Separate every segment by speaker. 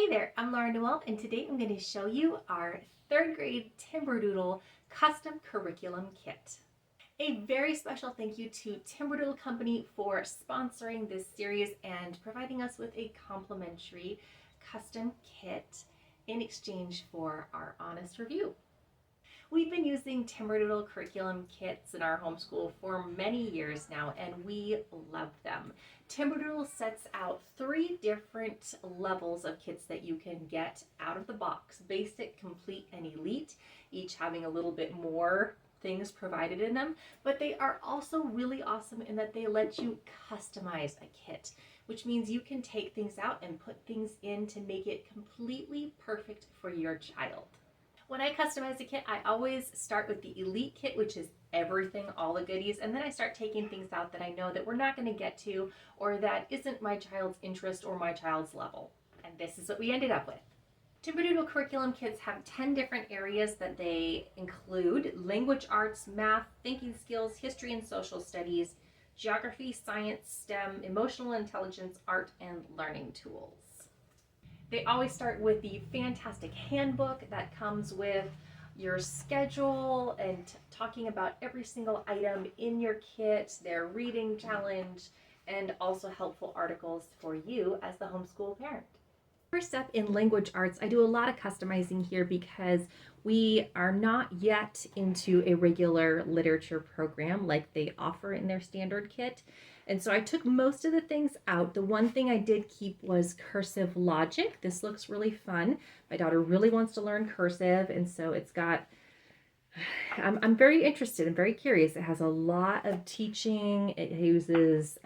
Speaker 1: Hey there, I'm Laura Noel, and today I'm going to show you our third grade Timberdoodle custom curriculum kit. A very special thank you to Timberdoodle Company for sponsoring this series and providing us with a complimentary custom kit in exchange for our honest review. We've been using Timberdoodle curriculum kits in our homeschool for many years now, and we love them. Timberdoodle sets out 3 different levels of kits that you can get out of the box: basic, complete, and elite, each having a little bit more things provided in them, but they are also really awesome in that they let you customize a kit, which means you can take things out and put things in to make it completely perfect for your child. When I customize a kit, I always start with the elite kit, which is everything, all the goodies, and then I start taking things out that I know that we're not going to get to or that isn't my child's interest or my child's level. And this is what we ended up with. Timberdoodle curriculum kits have 10 different areas that they include: language arts, math, thinking skills, history and social studies, geography, science, STEM, emotional intelligence, art, and learning tools. They always start with the fantastic handbook that comes with your schedule and talking about every single item in your kit, their reading challenge, and also helpful articles for you as the homeschool parent. First up, in language arts, I do a lot of customizing here because we are not yet into a regular literature program like they offer in their standard kit. And so I took most of the things out. The one thing I did keep was cursive logic. This looks really fun. My daughter really wants to learn cursive, and so it's got, I'm very interested and very curious. It has a lot of teaching. It uses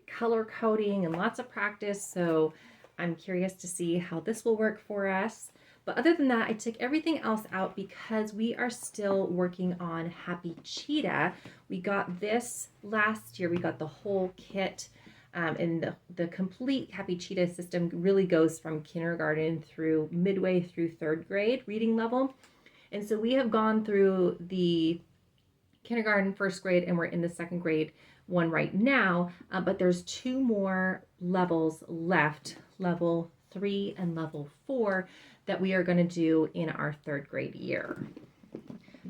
Speaker 1: color coding and lots of practice. So I'm curious to see how this will work for us. But other than that, I took everything else out because we are still working on Happy Cheetah. We got this last year. We got the whole kit, and the complete Happy Cheetah system really goes from kindergarten through midway through 3rd grade reading level. And so we have gone through the kindergarten, 1st grade, and we're in the 2nd grade one right now. But there's 2 more levels left, level 3 and level 4, that we are going to do in our 3rd grade year.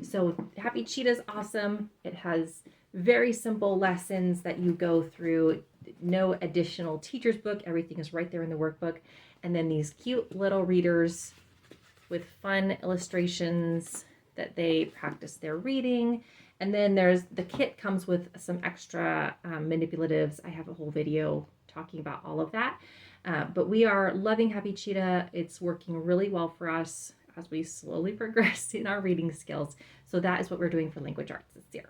Speaker 1: So Happy Cheetah is awesome. It has very simple lessons that you go through, no additional teacher's book. Everything is right there in the workbook. And then these cute little readers with fun illustrations that they practice their reading. And then the kit comes with some extra manipulatives. I have a whole video talking about all of that. But we are loving Happy Cheetah. It's working really well for us as we slowly progress in our reading skills. So that is what we're doing for language arts this year.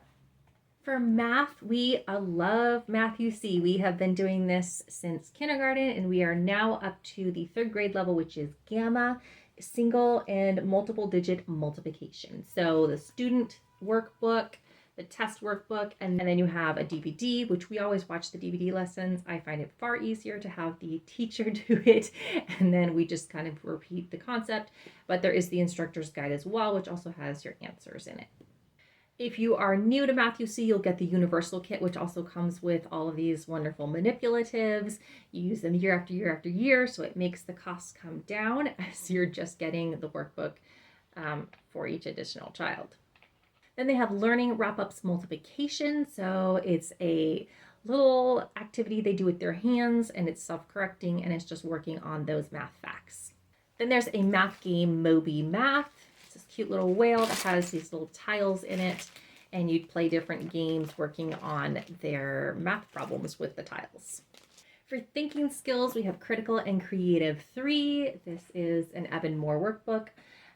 Speaker 1: For math, we love Math UC. We have been doing this since kindergarten, and we are now up to the 3rd grade level, which is Gamma, single and multiple digit multiplication. So the student workbook, the test workbook, and then you have a DVD, which we always watch the DVD lessons. I find it far easier to have the teacher do it, and then we just kind of repeat the concept. But there is the instructor's guide as well, which also has your answers in it. If you are new to Math UC, you'll get the universal kit, which also comes with all of these wonderful manipulatives. You use them year after year after year, so it makes the costs come down as you're just getting the workbook for each additional child. Then they have learning wrap-ups multiplication. So it's a little activity they do with their hands, and it's self-correcting, and it's just working on those math facts. Then there's a math game, Moby Math. It's this cute little whale that has these little tiles in it, and you'd play different games working on their math problems with the tiles. For thinking skills, we have Critical and Creative 3. This is an Evan Moore workbook,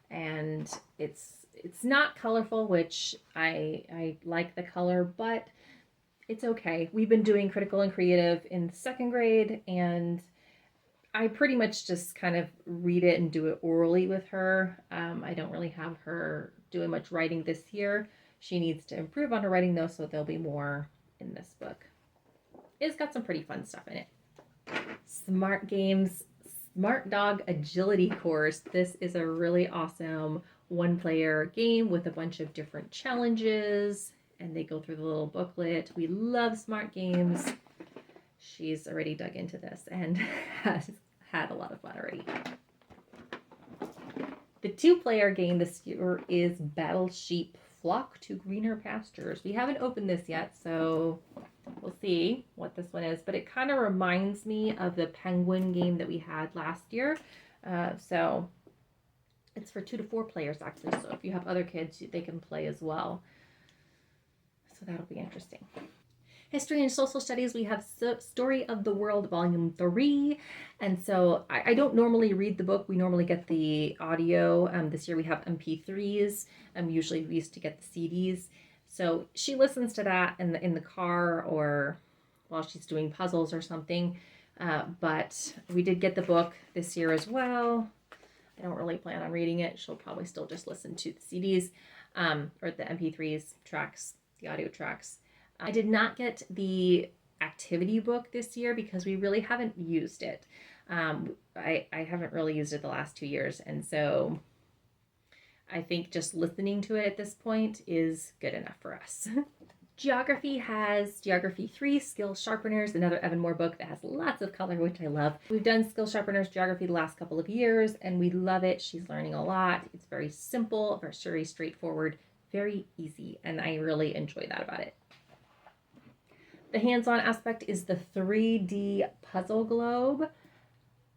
Speaker 1: and it's not colorful, which I like the color, but it's okay. We've been doing Critical and Creative in 2nd grade, and I pretty much just kind of read it and do it orally with her. I don't really have her doing much writing this year. She needs to improve on her writing though, so there'll be more in this book. It's got some pretty fun stuff in it. Smart Games, Smart Dog Agility Course. This is a really awesome 1-player game with a bunch of different challenges, and they go through the little booklet. We love Smart Games. She's already dug into this and had a lot of fun already. The 2-player game this year is Battle Sheep Flock to Greener Pastures. We haven't opened this yet, so we'll see what this one is. But it kind of reminds me of the Penguin game that we had last year. So it's for 2 to 4 players, actually. So if you have other kids, they can play as well. So that'll be interesting. History and Social Studies, we have Story of the World, Volume 3. And so I don't normally read the book. We normally get the audio. This year we have MP3s. Usually we used to get the CDs. So she listens to that in the car or while she's doing puzzles or something. But we did get the book this year as well. I don't really plan on reading it. She'll probably still just listen to the CDs or the MP3s tracks, the audio tracks. I did not get the activity book this year because we really haven't used it. I haven't really used it the last 2 years. And so I think just listening to it at this point is good enough for us. Geography has Geography 3, Skill Sharpeners, another Evan Moore book that has lots of color, which I love. We've done Skill Sharpeners Geography the last couple of years, and we love it. She's learning a lot. It's very simple, very straightforward, very easy, and I really enjoy that about it. The hands-on aspect is the 3D puzzle globe.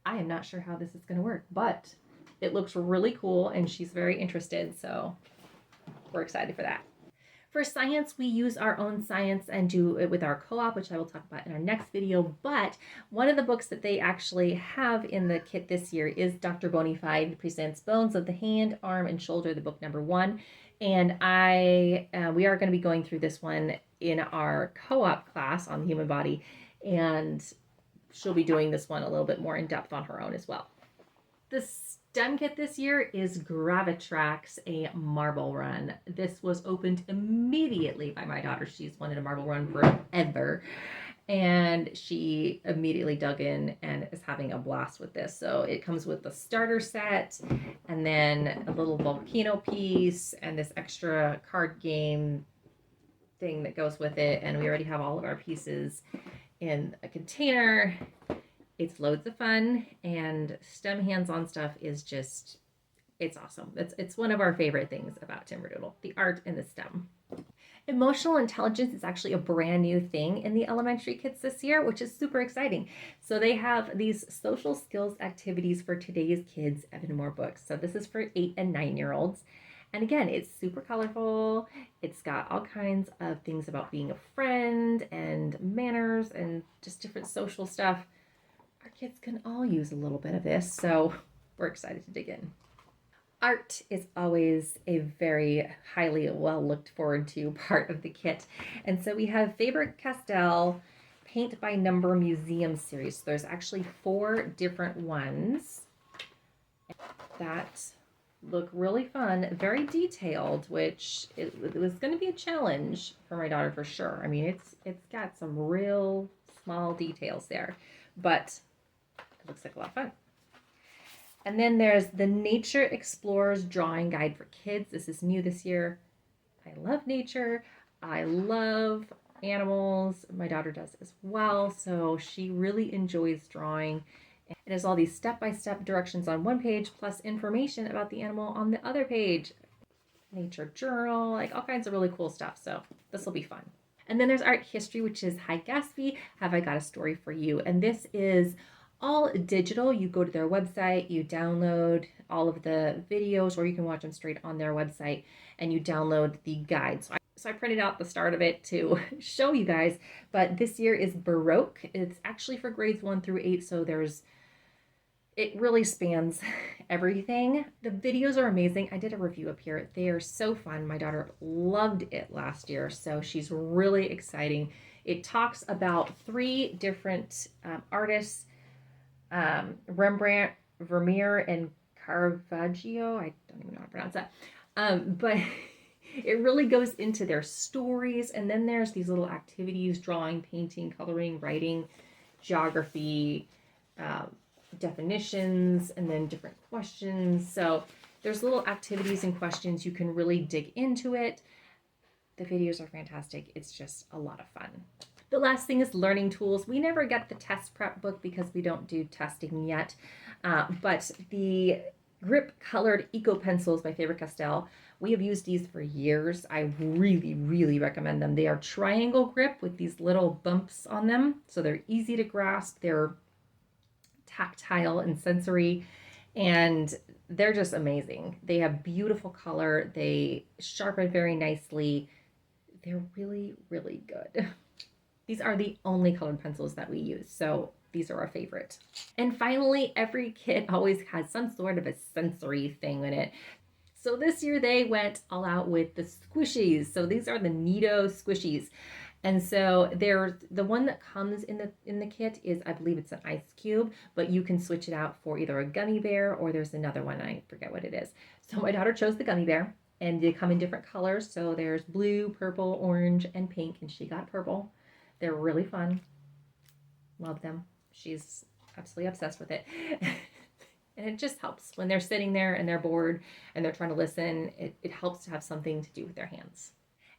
Speaker 1: I am not sure how this is going to work, but it looks really cool, and she's very interested, so we're excited for that. For science, we use our own science and do it with our co-op, which I will talk about in our next video. But one of the books that they actually have in the kit this year is Dr. Bonafide Presents Bones of the Hand, Arm, and Shoulder, the book number 1. And we are going to be going through this one in our co-op class on the human body. And she'll be doing this one a little bit more in depth on her own as well. The STEM kit this year is Gravitrax, a marble run. This was opened immediately by my daughter. She's wanted a marble run forever. And she immediately dug in and is having a blast with this. So it comes with the starter set and then a little volcano piece and this extra card game thing that goes with it. And we already have all of our pieces in a container. It's loads of fun, and STEM hands-on stuff is just, it's awesome. It's one of our favorite things about Timberdoodle, the art and the STEM. Emotional intelligence is actually a brand new thing in the elementary kits this year, which is super exciting. So they have these social skills activities for today's kids, Evan Moore books. So this is for 8 and 9-year-olds. And again, it's super colorful. It's got all kinds of things about being a friend and manners and just different social stuff. Our kids can all use a little bit of this, so we're excited to dig in. Art is always a very highly well looked forward to part of the kit. And so we have Faber-Castell Paint by Number Museum series. So there's actually 4 different ones that look really fun, very detailed, which it was going to be a challenge for my daughter for sure. I mean, it's got some real small details there, but it looks like a lot of fun. And then there's the Nature Explorers Drawing Guide for Kids. This is new this year. I love nature. I love animals. My daughter does as well. So she really enjoys drawing. It has all these step-by-step directions on one page, plus information about the animal on the other page. Nature journal, like all kinds of really cool stuff. So this will be fun. And then there's Art History, which is Hi Gatsby, Have I Got a Story for You? And this is all digital. You go to their website, you download all of the videos, or you can watch them straight on their website, and you download the guide. So I printed out the start of it to show you guys, but this year is Baroque. It's actually for grades 1 through 8, so it really spans everything. The videos are amazing. I did a review up here. They are so fun. My daughter loved it last year, so she's really exciting. It talks about 3 different artists, Rembrandt, Vermeer, and Caravaggio. I don't even know how to pronounce that. But it really goes into their stories. And then there's these little activities, drawing, painting, coloring, writing, geography, definitions, and then different questions. So there's little activities and questions. You can really dig into it. The videos are fantastic. It's just a lot of fun. The last thing is learning tools. We never get the test prep book because we don't do testing yet, but the grip colored Eco Pencils, my favorite Castell, we have used these for years. I really, really recommend them. They are triangle grip with these little bumps on them, so they're easy to grasp. They're tactile and sensory, and they're just amazing. They have beautiful color. They sharpen very nicely. They're really, really good. These are the only colored pencils that we use, so these are our favorite. And finally, every kit always has some sort of a sensory thing in it. So this year they went all out with the squishies. So these are the Neato squishies. And so they're the one that comes in the kit is, I believe it's an ice cube, but you can switch it out for either a gummy bear or there's another one, I forget what it is. So my daughter chose the gummy bear, and they come in different colors. So there's blue, purple, orange, and pink, and she got purple. They're really fun. Love them. She's absolutely obsessed with it. And it just helps when they're sitting there and they're bored and they're trying to listen. It helps to have something to do with their hands.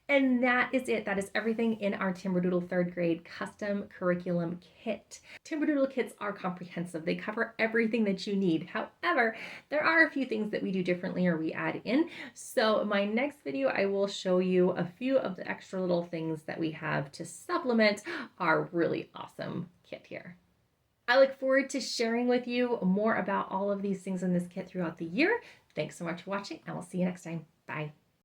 Speaker 1: And that is it. That is everything in our Timberdoodle 3rd grade custom curriculum kit. Timberdoodle kits are comprehensive. They cover everything that you need. However, there are a few things that we do differently or we add in. So my next video, I will show you a few of the extra little things that we have to supplement our really awesome kit here. I look forward to sharing with you more about all of these things in this kit throughout the year. Thanks so much for watching, and we'll see you next time. Bye.